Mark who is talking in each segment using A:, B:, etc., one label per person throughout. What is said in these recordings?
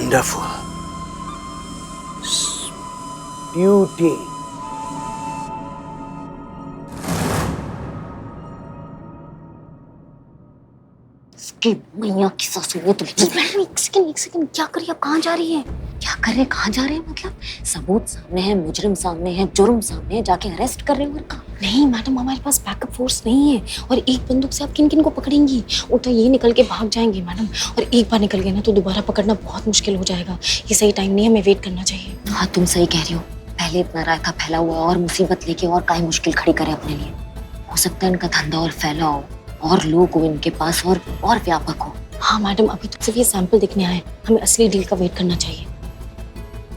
A: Wonderful. Beauty.
B: इसकी मैया की सासू ने मैडम एक सेकंड क्या कर रही है? आप कहाँ जा रही है? क्या कर रहे हैं? कहाँ जा रहे हैं? मतलब सबूत सामने है, मुजरिम सामने है, जुर्म सामने है, जाके अरेस्ट कर रहे हो? और कहाँ? नहीं मैडम, हमारे पास बैकअप फोर्स नहीं है और एक बंदूक से आप किन किन को पकड़ेंगी? वो तो ये निकल के भाग जाएंगे मैडम, और एक बार निकल गए ना तो दोबारा पकड़ना बहुत मुश्किल हो जाएगा। ये सही टाइम नहीं है, हमें वेट करना चाहिए। हाँ तुम सही कह रही हो, पहले इतना रायता फैला हुआ और मुसीबत लेके और काहे मुश्किल खड़ी करे अपने लिए। हो सकता है इनका धंधा और फैला हो और लोग हो इनके पास और व्यापक हो। हाँ मैडम, अभी तो सिर्फ ये सैंपल दिखने आए, हमें असली डील का वेट करना चाहिए।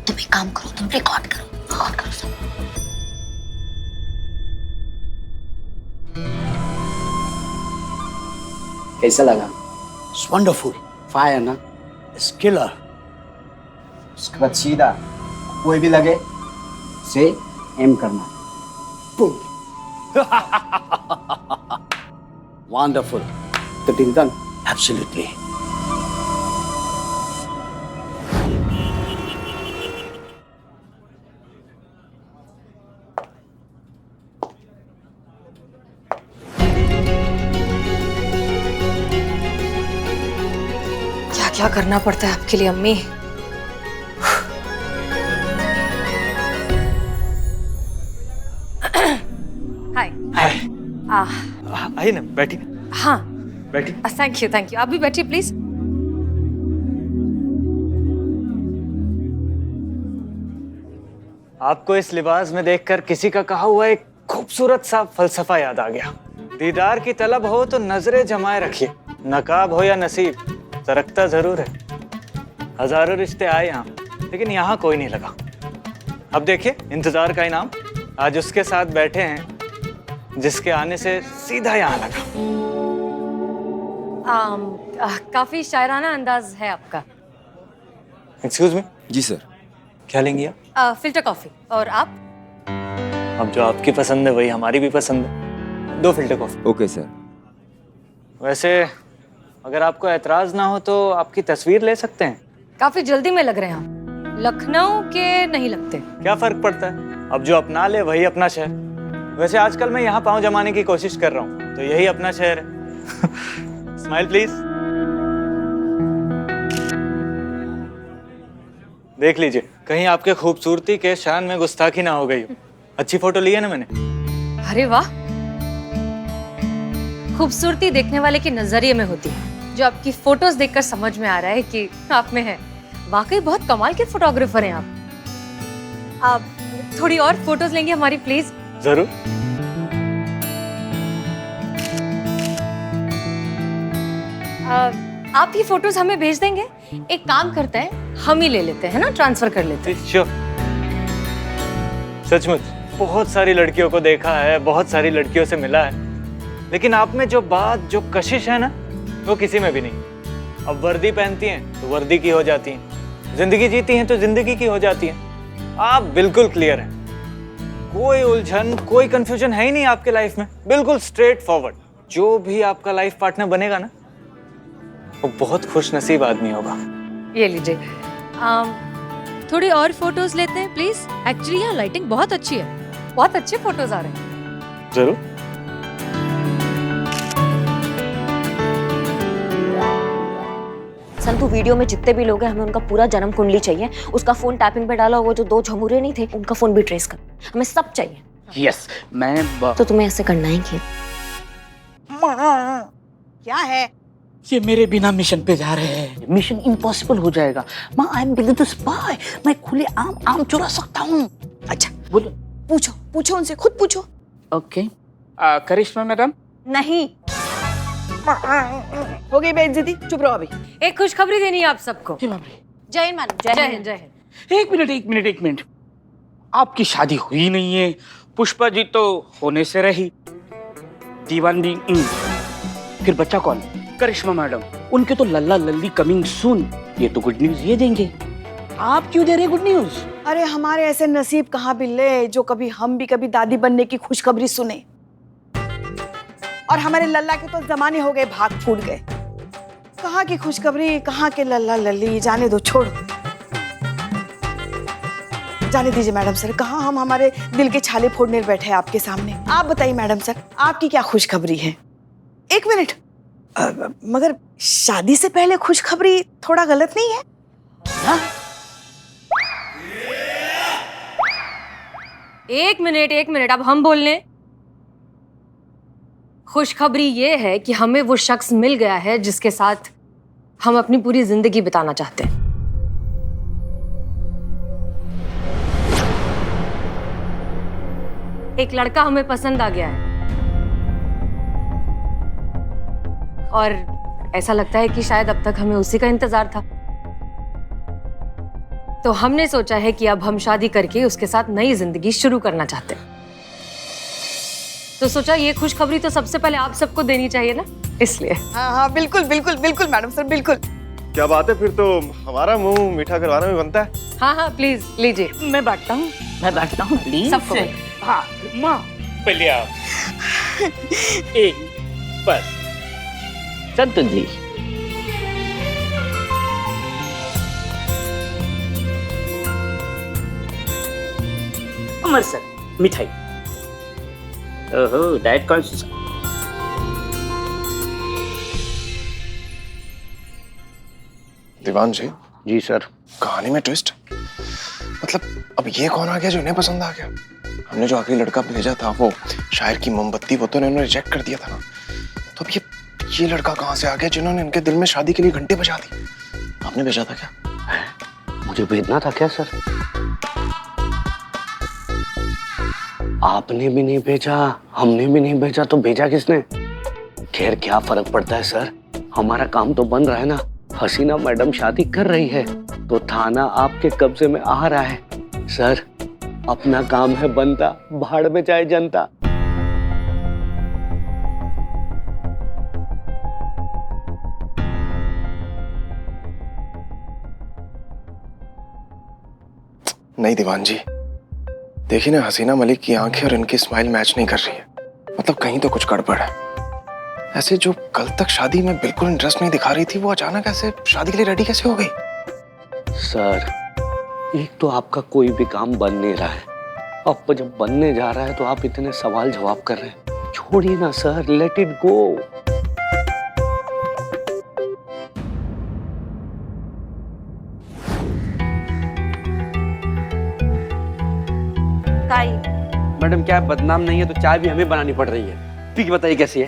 B: तुम एक काम करो, तुम रिकॉर्ड करो सब।
C: कैसा लगा?
A: It's wonderful.
C: फायर ना?
A: It's killer.
C: उसके बाद सीधा कोई भी लगे से एम करना। Boom.
A: Wonderful.
C: तो डील डन।
A: Absolutely.
D: क्या क्या करना पड़ता है आपके लिए अम्मी। हाय।
A: Hi.
E: आइए ना, बैठिए।
D: हाँ
E: बैठिए।
D: थैंक यू आप भी बैठिए प्लीज।
E: आपको इस लिबास में देखकर किसी का कहा हुआ एक खूबसूरत सा फलसफा याद आ गया। दीदार की तलब हो तो नजरें जमाए रखिए, नकाब हो या नसीब, सरकता जरूर है। हजारों रिश्ते आए यहाँ, लेकिन यहाँ कोई नहीं लगा। अब देखिए इंतजार का इनाम आज उसके साथ बैठे हैं जिसके आने से सीधा यहाँ लगा।
D: काफी शायराना अंदाज है आपका।
E: Excuse me.
F: जी सर।
E: क्या लेंगी आप?
D: Filter coffee. और आप?
E: अब जो आपकी पसंद है वही हमारी भी पसंद है। 2 फिल्टर कॉफी।
F: Okay sir.
E: वैसे अगर आपको एतराज ना हो तो आपकी तस्वीर ले सकते हैं।
D: काफी जल्दी में लग रहे हैं आप। लखनऊ के नहीं लगते।
E: क्या फर्क पड़ता है, अब जो अपना ले वही अपना शहर। वैसे आजकल मैं यहाँ पाँव जमाने की कोशिश कर रहा हूँ, तो यही अपना शहर है। Smile please. देख लीजिए कहीं आपके खूबसूरती के शान में गुस्ताखी ना हो गई हो। अच्छी फोटो ली है ना मैंने?
D: अरे वाह, खूबसूरती देखने वाले के नजरिए में होती है, जो आपकी फोटोज देखकर समझ में आ रहा है कि आप में है। वाकई बहुत कमाल के फोटोग्राफर हैं आप थोड़ी और फोटोज लेंगे हमारी प्लीज?
E: जरूर।
D: आप ये फोटोज हमें भेज देंगे? एक काम करते हैं, हम ही ले लेते हैं ना, ट्रांसफर कर लेते हैं।
E: श्योर। सचमुच बहुत सारी लड़कियों को देखा है, बहुत सारी लड़कियों से मिला है, लेकिन आप में जो बात, जो कशिश है ना, वो किसी में भी नहीं। अब वर्दी पहनती हैं तो वर्दी की हो जाती हैं, जिंदगी जीती हैं तो जिंदगी की हो जाती हैं। आप बिल्कुल क्लियर हैं, कोई उलझन, कोई कंफ्यूजन है ही नहीं आपके लाइफ में, बिल्कुल स्ट्रेट फॉरवर्ड। जो भी आपका लाइफ पार्टनर बनेगा ना, वो बहुत खुश नसीब आदमी होगा।
D: ये लीजिए। थोड़ी और फोटोज लेते हैं प्लीज। एक्चुअली यहाँ लाइटिंग बहुत अच्छी है, बहुत अच्छे फोटोज आ रहे हैं।
E: जरूर।
B: संतु वीडियो में जितने भी लोग हैं, हमें उनका पूरा जन्म कुंडली चाहिए। उसका फोन टैपिंग पे डाला हुआ जो 2 झमुरे नहीं थे, उनका फोन भी ट्रेस कर, हमें सब चाहिए।
C: यस मैं
B: तो तुम्हें ऐसे करना है कि
G: क्या है?
A: ये मेरे बिना मिशन पे जा रहे हैं।
G: मिशन इम्पॉसिबल हो जाएगा। माँ, I am big the spy. मैं खुले आम चुरा सकता हूँ। अच्छा बोलो।
H: पूछो उनसे, खुद पूछो।
G: ओके। करिश्मा मैडम?
H: नहीं, हो गई बेइज्जती, चुप रहो अभी।
D: एक खुशखबरी देनी है आप सबको।
H: जय हिंद मैडम।
D: जय हिंद। जय हिंद।
G: एक मिनट। आपकी शादी हुई नहीं है, पुष्पा जी तो होने से रही, दीवानगी। फिर बच्चा कौन? करिश्मा मैडम। उनके तो लल्ला लल्ली कमिंग सून। ये तो गुड न्यूज ये देंगे, आप क्यों दे रहे गुड न्यूज?
H: अरे हमारे ऐसे नसीब कहाँ बिल्ले जो कभी हम भी कभी दादी बनने की खुशखबरी सुने। और हमारे लल्ला के तो जमाने हो गए, भाग फूट गए। कहाँ की खुशखबरी, कहाँ के लल्ला लल्ली, जाने दो, छोड़ो। जाने दीजिए मैडम सर, कहाँ हम हमारे दिल के छाले फोड़ने बैठे हैं आपके सामने। आप बताइए मैडम सर, आपकी क्या खुशखबरी है? एक मिनट, मगर शादी से पहले खुशखबरी थोड़ा गलत नहीं है? हाँ?
D: एक मिनट, अब हम बोल लें। खुशखबरी ये है कि हमें वो शख्स मिल गया है जिसके साथ हम अपनी पूरी जिंदगी बिताना चाहते हैं। एक लड़का हमें पसंद आ गया है और ऐसा लगता है कि शायद अब तक हमें उसी का इंतजार था। तो हमने सोचा है कि अब हम शादी करके उसके साथ नई जिंदगी शुरू करना चाहते हैं। तो सोचा ये खुशखबरी तो सबसे पहले आप सबको देनी चाहिए ना, इसलिए।
H: हाँ हाँ बिल्कुल बिल्कुल बिल्कुल मैडम सर, बिल्कुल।
F: क्या बात है, फिर तो हमारा मुंह मीठा करवाना भी बनता है।
D: हाँ हाँ प्लीज लीजिए।
G: मैं बैठता हूँ प्लीज।
D: सबको
G: हाँ माँ पहले आप। एक बस संतन जी। अमर सर मिठाई। ओहो डाइट कॉन्शियस।
F: दीवान जी,
A: जी सर।
F: कहानी में ट्विस्ट। मतलब अब ये कौन आ गया जो इन्हें पसंद आ गया? हमने जो आखिरी लड़का भेजा था वो शायर की मोमबत्ती, वो तो इन्होंने रिजेक्ट कर दिया था ना। तो अब ये लड़का कहाँ से आ गया जिन्होंने इनके दिल में शादी के लिए घंटे बजा दी? आपने भेजा था क्या?
A: मुझे भेजना था क्या सर? आपने भी नहीं भेजा, हमने भी नहीं भेजा, तो भेजा किसने? खैर क्या फर्क पड़ता है सर, हमारा काम तो बन रहा है ना। हसीना मैडम शादी कर रही है तो थाना आपके कब्जे में आ रहा है। सर अपना काम है बनता, भाड़ में जाए जनता।
F: नहीं दीवान जी, देखिए ना, हसीना मलिक की आंखें और इनकी स्माइल मैच नहीं कर रही है। मतलब कहीं तो कुछ गड़बड़ है। ऐसे जो कल तक शादी में बिल्कुल इंटरेस्ट नहीं दिखा रही थी, वो अचानक ऐसे शादी के लिए रेडी कैसे हो गई?
A: सर एक तो आपका कोई भी काम बन नहीं रहा है, अब जब बनने जा रहा है तो आप इतने सवाल जवाब कर रहे हैं। छोड़िए ना sir, let it go.
C: Madam क्या बदनाम नहीं है तो चाय भी हमें बनानी पड़ रही है। पी के बताइए कैसी है?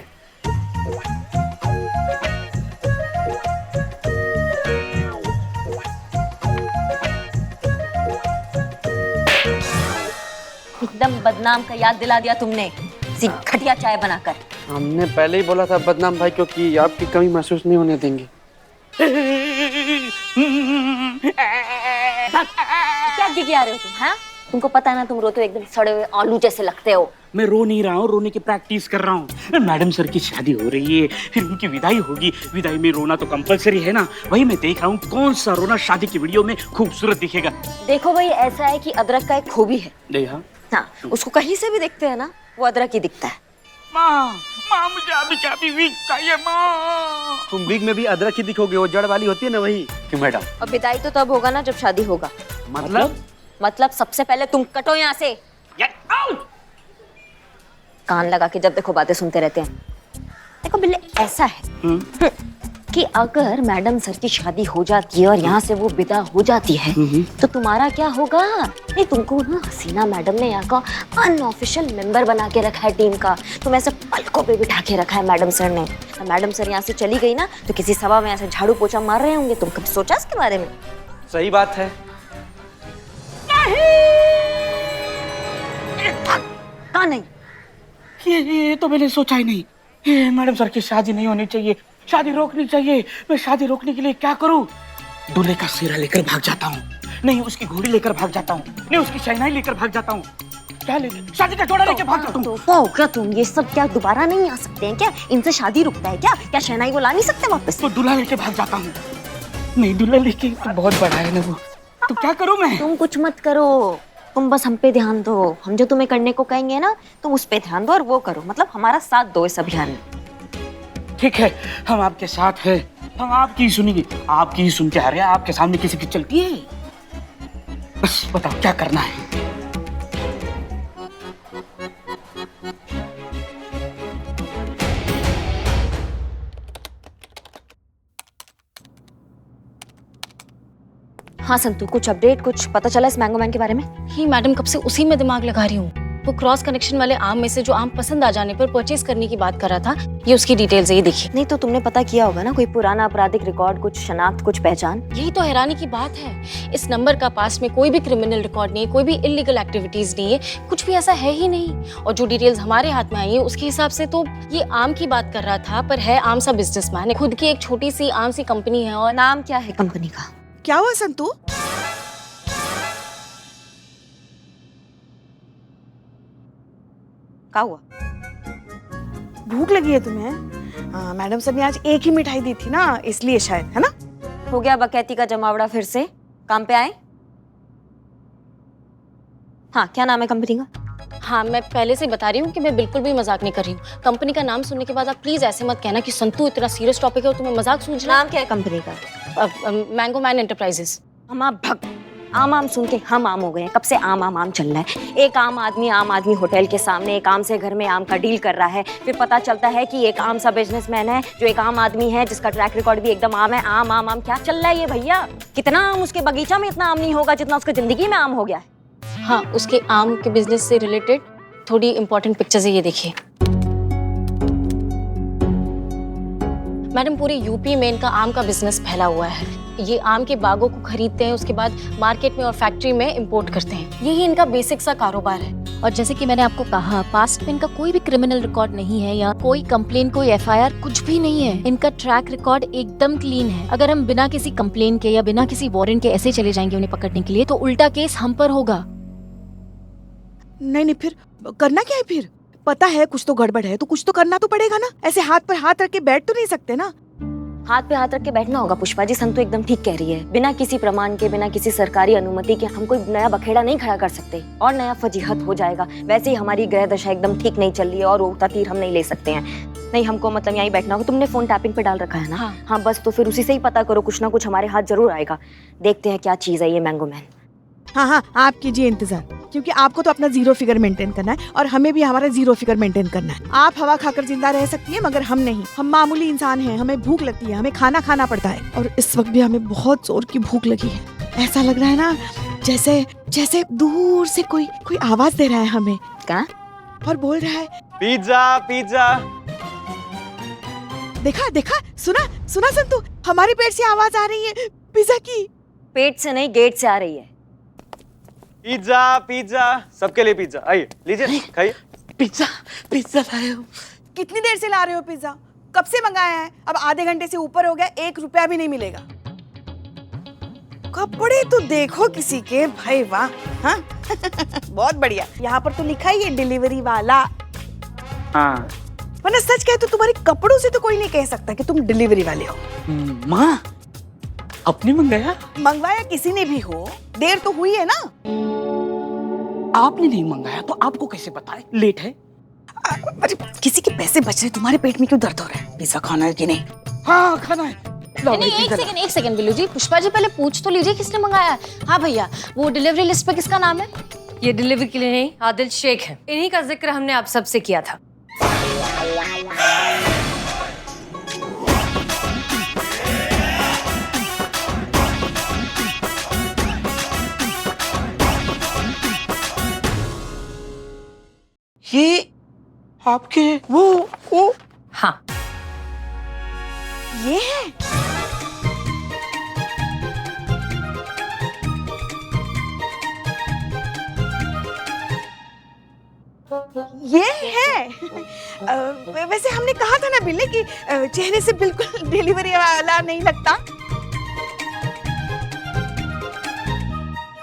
B: एकदम बदनाम का याद दिला दिया तुमने, सी घटिया चाय बनाकर।
C: हमने पहले ही बोला था बदनाम भाई, क्योंकि आपकी कमी महसूस नहीं होने देंगे।
B: क्या गिगिया रहे हो तुम? हाँ तुमको पता है ना, तुम रोते हो एकदम सड़े हुए आलू जैसे लगते हो।
G: मैं रो नहीं रहा हूँ, रोने की प्रैक्टिस कर रहा हूँ। मैडम सर की शादी हो रही है, फिर उनकी विदाई होगी, विदाई में रोना तो कंपलसरी है ना। वही मैं देख रहा हूँ कौन सा रोना शादी की वीडियो में खूबसूरत दिखेगा।
B: देखो भाई, ऐसा है कि अदरक का एक खूबी है।
G: देखा?
B: हाँ, उसको कहीं से भी देखते हैं ना, वो अदरक ही दिखता है।
G: माँ मुझे अभी चाबी वीक चाहिए माँ।
C: तुम वीक में भी अदरक ही दिखोगे, वो जड़ वाली होती है ना वही।
G: कि मैडम
B: और विदाई तो तब होगा ना जब शादी होगा। मतलब सबसे पहले तुम कटो यहाँ से। कान लगा के जब देखो बातें सुनते रहते हैं। देखो बिल्ले, ऐसा है कि अगर मैडम सर की शादी हो जाती है और यहाँ से वो विदा हो जाती है तो तुम्हारा क्या होगा? नहीं, तुमको ना हसीना मैडम ने यहाँ का अनऑफिशियल मेंबर बना के रखा है टीम का। तुम ऐसे पलकों पे बिठा के रखा है मैडम सर ने। मैडम सर यहाँ से चली गई ना तो किसी सभा में ऐसे झाड़ू पोछा मार रहे होंगे। तुम कभी सोचा इसके बारे में?
C: सही बात है।
B: कहाँ नहीं?
G: ये तो मैंने सोचा ही नहीं। ये मैडम सर की शादी नहीं होनी चाहिए, शादी रोकनी चाहिए। मैं शादी रोकने के लिए क्या करूं? दूल्हे का सिरा लेकर भाग जाता हूँ, नहीं उसकी घोड़ी लेकर भाग जाता हूँ, नहीं उसकी शहनाई लेकर भाग जाता हूँ। क्या लेकर? शादी का जोड़ा लेकर भाग जाता हूँ।
B: तो क्या तुम ये सब क्या दोबारा नहीं आ सकते हैं क्या? इनसे शादी रुकता है क्या? क्या शहनाई को ला नहीं सकते वापस?
G: तो दूल्हा लेके भाग जाता हूँ। नहीं दूल्हा लेके तो बहुत बड़ा है ना वो, तो क्या करूँ मैं?
B: तुम कुछ मत करो, तुम बस हम पे ध्यान दो। हम जो तुम्हें करने को कहेंगे ना तुम उस पे ध्यान दो और वो करो। मतलब हमारा साथ दो इस अभियान में।
G: ठीक है, हम आपके साथ हैं, हम आपकी ही सुनेंगे, आपकी ही सुनते आ रहे हैं। आपके सामने किसी की चलती है? बस बताओ क्या करना है।
B: हाँ संतू, कुछ अपडेट, कुछ पता चला इस मैंगो मैन के बारे में?
I: ही मैडम, कब से उसी में दिमाग लगा रही हूँ। वो क्रॉस कनेक्शन वाले आम में से जो आम पसंद आ जाने पर परचेज करने की बात कर रहा था, ये उसकी डिटेल्स है, ये देखिए।
B: नहीं तो तुमने पता किया होगा ना, कोई पुराना आपराधिक रिकॉर्ड, कुछ शनाख्त, कुछ पहचान?
I: यही तो हैरानी की बात है। इस नंबर का पास में कोई भी क्रिमिनल रिकॉर्ड नहीं है, कोई भी इलीगल एक्टिविटीज नहीं है, कुछ भी ऐसा है ही नहीं। और जो डिटेल्स हमारे हाथ में आई है उसके हिसाब से तो ये आम की बात कर रहा था, पर है आम सा बिजनेसमैन है, खुद की एक छोटी सी आम सी कंपनी है। और
B: नाम क्या है कंपनी का?
H: क्या हुआ संतू?
B: क्या हुआ?
H: भूख लगी है तुम्हें? हाँ, मैडम सर ने आज एक ही मिठाई दी थी ना, इसलिए शायद, है ना?
B: हो गया बकैती का जमावड़ा फिर से? काम पे आए? हाँ, क्या नाम है कंपनी का?
I: हाँ, मैं पहले से बता रही हूँ कि मैं बिल्कुल भी मजाक नहीं कर रही हूँ। कंपनी का नाम सुनने के बाद आप प्लीज ऐसे मत कहना कि संतू इतना सीरियस टॉपिक है और तुम्हें मजाक सूझ रहा
B: नाम क्या है कंपनी का?
I: है। Mango man enterprises.
B: हम भग आम आम सुन के हम आम हो गए हैं। कब से आम आम आम चल रहा है। एक आम आदमी होटल के सामने एक आम से घर में आम का डील कर रहा है, फिर पता चलता है कि एक आम सा बिजनेसमैन है जो एक आम आदमी है जिसका ट्रैक रिकॉर्ड भी एकदम आम है। आम आम आम क्या चल रहा है ये भैया? कितना आम उसके बगीचा में इतना आम नहीं होगा जितना उसकी जिंदगी में आम हो गया है।
I: हाँ, उसके आम के बिजनेस से रिलेटेड थोड़ी इंपॉर्टेंट पिक्चर्स है, ये देखिए। मैडम, पूरे यूपी में इनका आम का बिजनेस फैला हुआ है। ये आम के बागों को खरीदते हैं, उसके बाद मार्केट में और फैक्ट्री में इंपोर्ट करते हैं। यही इनका बेसिक सा कारोबार है। और जैसे कि मैंने आपको कहा, पास्ट में इनका कोई भी क्रिमिनल रिकॉर्ड नहीं है, या कोई कंप्लेन, कोई एफआईआर, कुछ भी नहीं है। इनका ट्रैक रिकॉर्ड एकदम क्लीन है। अगर हम बिना किसी कंप्लेन के या बिना किसी वारंट के ऐसे चले जाएंगे उन्हें पकड़ने के लिए, तो उल्टा केस हम पर होगा।
H: नहीं, फिर करना क्या है? फिर पता है कुछ तो गड़बड़ है, तो कुछ तो करना तो पड़ेगा ना। ऐसे हाथ पर हाथ रख के बैठ तो नहीं सकते ना।
B: हाथ पे हाथ रख के बैठना होगा पुष्पा जी। संतु एकदम ठीक कह रही है। बिना किसी प्रमाण के, बिना किसी सरकारी अनुमति के हम कोई नया बखेड़ा नहीं खड़ा कर सकते और नया फजीहत हो जाएगा। वैसे ही हमारी ग्रह दशा एकदम ठीक नहीं चल रही है और उड़ता तीर हम नहीं ले सकते हैं। नहीं, हमको मतलब यहीं बैठना होगा। तुमने फोन टैपिंग पे डाल रखा है ना? हाँ, बस तो फिर उसी से ही पता करो, कुछ ना कुछ हमारे हाथ जरूर आएगा। देखते हैं क्या चीज है ये मैंगो मैन।
H: हाँ, आप कीजिए इंतजार, क्योंकि आपको तो अपना जीरो फिगर मेंटेन करना है और हमें भी हमारा जीरो फिगर मेंटेन करना है। आप हवा खाकर जिंदा रह सकती हैं, मगर हम नहीं। हम मामूली इंसान हैं, हमें भूख लगती है, हमें खाना खाना पड़ता है। और इस वक्त भी हमें बहुत जोर की भूख लगी है। ऐसा लग रहा है ना जैसे जैसे दूर से कोई आवाज दे रहा है हमें।
B: क्या?
H: और बोल रहा है
E: पिज्जा पिज्जा।
H: देखा, सुना संतु, हमारे पेट से आवाज आ रही है पिज्जा की।
B: पेट से नहीं, गेट से आ रही है।
E: पिज्जा पिज्जा, सबके लिए पिज्जा। आइए, लीजिए, खाइए।
G: पिज्जा लाए हो?
H: कितनी देर से ला रहे हो पिज्जा? कब से मंगाया है? अब आधे घंटे से ऊपर हो गया, 1 रुपया भी नहीं मिलेगा। कपड़े तो देखो किसी के, भाई वाह। हाँ बहुत बढ़िया। यहाँ पर तो लिखा ही है डिलीवरी वाला।
G: हाँ।
H: वरना सच कहे तो तुम्हारे कपड़ों से तो कोई नहीं कह सकता कि तुम डिलीवरी वाले हो।
G: माँ, अपने मंगाया?
H: मंगवाया किसी ने भी हो, देर तो हुई है ना।
G: आपने नहीं मंगाया तो आपको कैसे पता है लेट है?
H: अरे किसी के पैसे बच रहे, तुम्हारे पेट में क्यों दर्द हो रहा है? पिज्जा खाना है कि नहीं?
G: हाँ, खाना है।
I: नहीं, एक सेकंड बिल्लू जी। पुष्पा जी, पहले पूछ तो लीजिए किसने मंगाया है। हाँ भैया, वो डिलीवरी लिस्ट पे किसका नाम है?
D: ये डिलीवरी के लिए नहीं, आदिल शेख है। इन्हीं का जिक्र हमने आप सबसे किया था।
G: ये आपके वो
D: हाँ,
H: ये है। ये है। वैसे हमने कहा था ना बिल्ले कि चेहरे से बिल्कुल डिलीवरी वाला नहीं लगता।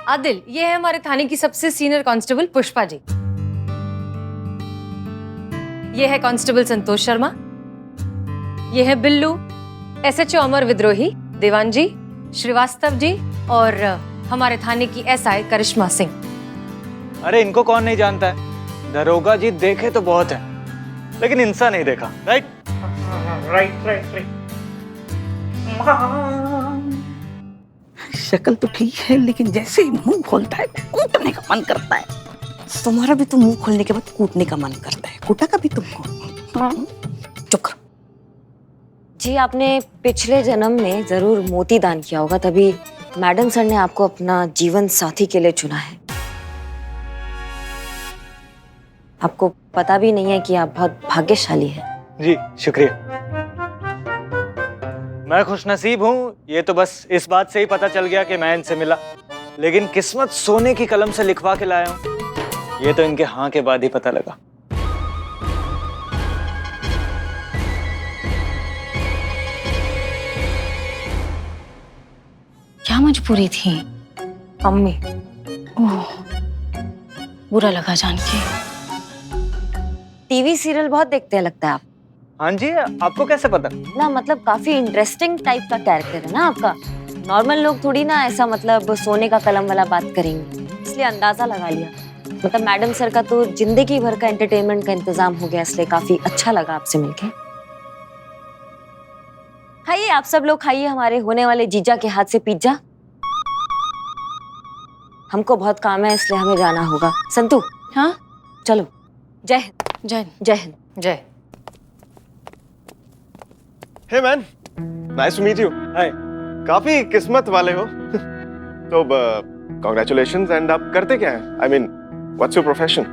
D: आदिल, ये है हमारे थाने की सबसे सीनियर कांस्टेबल पुष्पा जी। ये है कांस्टेबल संतोष शर्मा। ये है बिल्लू, एसएचओ अमर विद्रोही, देवान जी, श्रीवास्तव जी और हमारे थाने की एसआई करिश्मा सिंह।
E: अरे इनको कौन नहीं जानता है? दरोगा जी देखे तो बहुत है, लेकिन इंसान नहीं देखा। Right
G: right. शक्ल तो ठीक है, लेकिन जैसे ही मुंह खोलता है कूटने का मन करता है।
B: तुम्हारा भी तो मुंह खोलने के बाद कूटने का मन करता है। कूटा कभी तुमको? चुप करो। जी, आपने पिछले जन्म में जरूर मोती दान किया होगा, तभी मैडम सर ने आपको अपना जीवन साथी के लिए चुना है। आपको पता भी नहीं है कि आप बहुत भाग्यशाली हैं।
E: जी शुक्रिया। मैं खुशनसीब हूँ, ये तो बस इस बात से ही पता चल गया कि मैं इनसे मिला, लेकिन किस्मत सोने की कलम से लिखवा के लाया हूँ, ये तो इनके हाँ के बाद ही पता लगा।
I: क्या मजबूरी थी?
B: अम्मी,
I: ओह, बुरा लगा जान के।
B: टीवी सीरियल बहुत देखते हैं लगता है आप
E: हाँ जी, आपको कैसे पता?
B: ना। मतलब काफी इंटरेस्टिंग टाइप का कैरेक्टर है ना आपका। नॉर्मल लोग थोड़ी ना ऐसा मतलब सोने का कलम वाला बात करेंगे, इसलिए अंदाजा लगा लिया। मतलब मैडम सर का तो जिंदगी भर का एंटरटेनमेंट का इंतजाम हो गया, इसलिए काफी अच्छा लगा आपसे मिलके। खाइए आप सब लोग, खाइए हमारे होने वाले जीजा के हाथ से पिज्जा। हमको बहुत काम है, इसलिए हमें जाना होगा। संतू,
I: हाँ
B: चलो। जय हिंद।
I: जय
B: जय हिंद।
D: जय।
F: Hey man, nice to meet you.
E: Hi.
F: काफी किस्मत वाले हो। तो कांग्रेचुलेशंस। एंड आप करते क्या हैं? I mean what's your profession?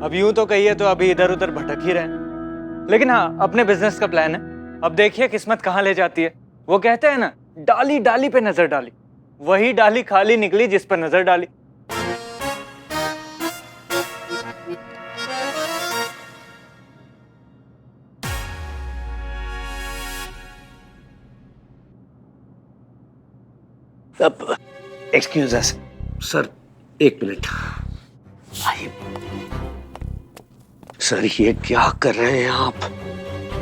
E: अब यूं तो कहिए तो अभी इधर उधर भटक ही रहे हैं, लेकिन हाँ अपने बिजनेस का प्लान है। अब देखिए किस्मत कहाँ ले जाती है। वो कहते हैं ना, डाली डाली पे नजर डाली, वही डाली खाली निकली जिस पर नजर डाली।
A: अब एक्सक्यूज अस सर, एक मिनट आइए। सर ये क्या कर रहे हैं आप?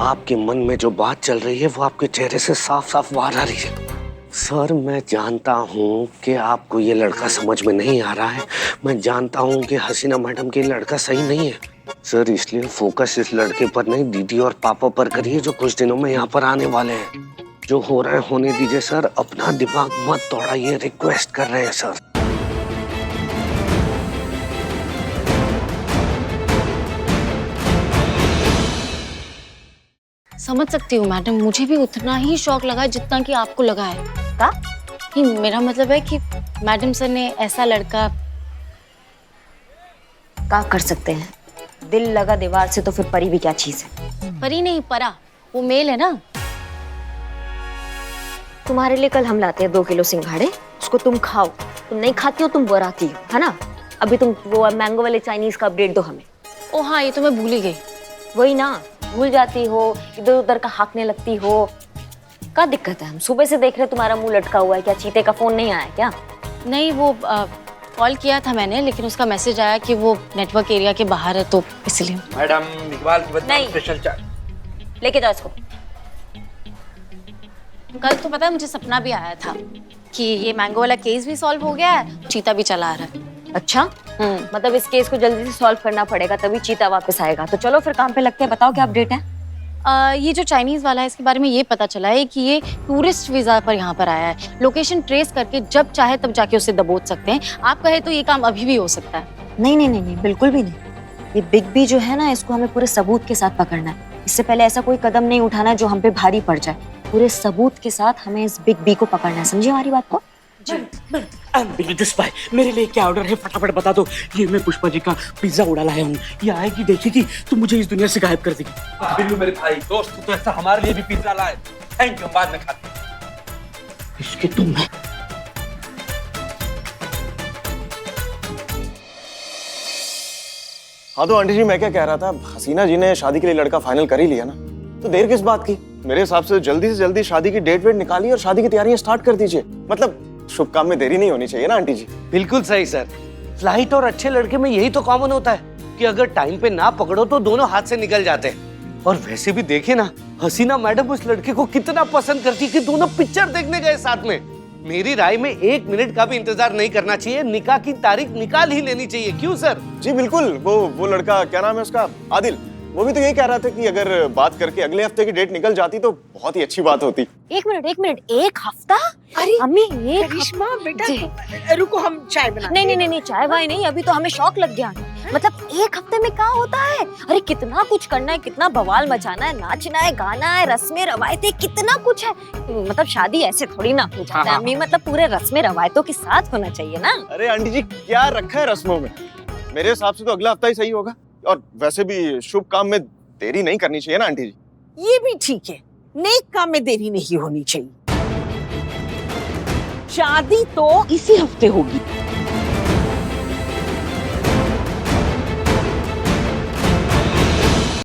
A: आपके मन में जो बात चल रही है वो आपके चेहरे से साफ साफ बाहर आ रही है। सर मैं जानता हूँ कि आपको ये लड़का समझ में नहीं आ रहा है, मैं जानता हूँ कि हसीना मैडम के लड़का सही नहीं है सर, इसलिए फोकस इस लड़के पर नहीं दीदी और पापा पर करिए जो कुछ दिनों में यहाँ पर आने वाले हैं। जो हो रहा है होने दीजिए सर, अपना दिमाग मत तोड़ाइए, रिक्वेस्ट कर रहे हैं सर।
I: समझ सकती हूँ मैडम, मुझे भी उतना ही शौक लगा जितना कि आपको लगा है। का? नहीं, मेरा मतलब है कि मैडम सर ने ऐसा लड़का
B: क्या कर सकते हैं, दिल लगा दीवार से तो फिर परी भी क्या चीज है।
I: परी नहीं, परा, वो मेल है ना।
B: तुम्हारे लिए कल हम लाते हैं 2 किलो सिंघाड़े, उसको तुम खाओ। तुम नहीं खाती हो, तुम बुराती हो, है ना। अभी तुम वो मैंगो वाले चाइनीज का अपडेट दो हमें।
I: ओ हाँ, ये तो मैं भूल ही गई।
B: वही ना, भूल जाती हो, इधर उधर का हाँकने लगती हो। क्या दिक्कत है? हम सुबह से देख रहे तुम्हारा मुंह लटका हुआ है। क्या चीते का फोन नहीं आया क्या?
I: नहीं, वो कॉल किया था मैंने, लेकिन उसका मैसेज आया कि वो नेटवर्क एरिया के बाहर है, तो इसलिए।
C: मैडम इकबाल की बदनाम
B: नहीं।
C: स्पेशल चाय।
B: लेके जाओ इसको।
I: कल तो पता है मुझे सपना भी आया था कि ये मैंगो वाला केस भी सॉल्व हो गया है, चीता भी चला आ रहा है।
B: अच्छा, मतलब इस केस को जल्दी से सॉल्व करना पड़ेगा, तभी चीता वापस आएगा। तो चलो फिर काम पे लगते हैं। बताओ क्या अपडेट है?
I: ये जो चाइनीज वाला है, इसके बारे में ये पता चला है कि ये टूरिस्ट वीजा पर यहाँ पर आया है। लोकेशन ट्रेस करके जब चाहे तब जाके उसे दबोच सकते हैं। आप कहे तो ये काम अभी भी हो सकता है।
B: नहीं नहीं नहीं नहीं, बिल्कुल भी नहीं। ये बिग बी जो है ना, इसको हमें पूरे सबूत के साथ पकड़ना है। इससे पहले ऐसा कोई कदम नहीं उठाना जो हम पे भारी पड़ जाए। पूरे सबूत के साथ हमें इस बिग बी को पकड़ना है, समझिए हमारी बात को?
G: बिजनेस भाई, मेरे लिए क्या ऑर्डर है फटाफट बता दो। ये मैं पुष्पा जी का पिज्जा उड़ा लाया हूँ, ये आएगी देखेगी तो मुझे इस दुनिया से गायब कर देगी।
C: बिल्लू मेरे भाई दोस्त, तो ऐसा हमारे लिए भी पिज्जा लाए। थैंक यू, बाद में खाते हैं।
G: इसके तुम है।
F: हाँ तो आंटी जी, मैं क्या कह रहा था, हसीना जी ने शादी के लिए लड़का फाइनल कर ही लिया ना, तो देर किस बात की? मेरे हिसाब से जल्दी शादी की डेट वेट निकालिए और शादी की तैयारियां स्टार्ट कर दीजिए। मतलब शुभ काम में देरी नहीं होनी चाहिए ना आंटी जी।
A: बिल्कुल सही सर। फ्लाइट और अच्छे लड़के में यही तो कॉमन होता है कि अगर टाइम पे ना पकड़ो तो दोनों हाथ से निकल जाते हैं। और वैसे भी देखिए ना, हसीना मैडम उस लड़के को कितना पसंद करती कि दोनों पिक्चर देखने गए साथ में। मेरी राय में 1 मिनट का भी इंतजार नहीं करना चाहिए, निकाह की तारीख निकाल ही लेनी चाहिए। क्यों सर?
F: जी बिल्कुल। वो लड़का क्या नाम है उसका? आदिल। वो भी तो यही कह रहा था कि अगर बात करके अगले हफ्ते की डेट निकल जाती तो बहुत ही अच्छी बात होती।
I: एक मिनट, एक हफ्ता?
H: अरे
I: अम्मी एक
H: करिश्मा बेटा
I: जी।
H: रुको, हम चाय बना
I: नहीं, चाय वाय नहीं, अभी तो हमें शौक लग गया। मतलब एक हफ्ते में क्या होता है? अरे कितना कुछ करना है, कितना बवाल मचाना है, नाचना है, गाना है, रस्में रवायतें, कितना कुछ है। मतलब शादी ऐसे थोड़ी ना हो जाता है अम्मी, मतलब पूरे रस्में रवायतों के साथ होना चाहिए ना।
F: अरे आंटी जी क्या रखा है रस्मों में? मेरे हिसाब से तो अगला हफ्ता ही सही होगा। और वैसे भी शुभ काम में देरी नहीं करनी चाहिए ना आंटी जी।
H: ये भी ठीक है, नेक काम में देरी नहीं होनी चाहिए। शादी तो इसी हफ्ते होगी।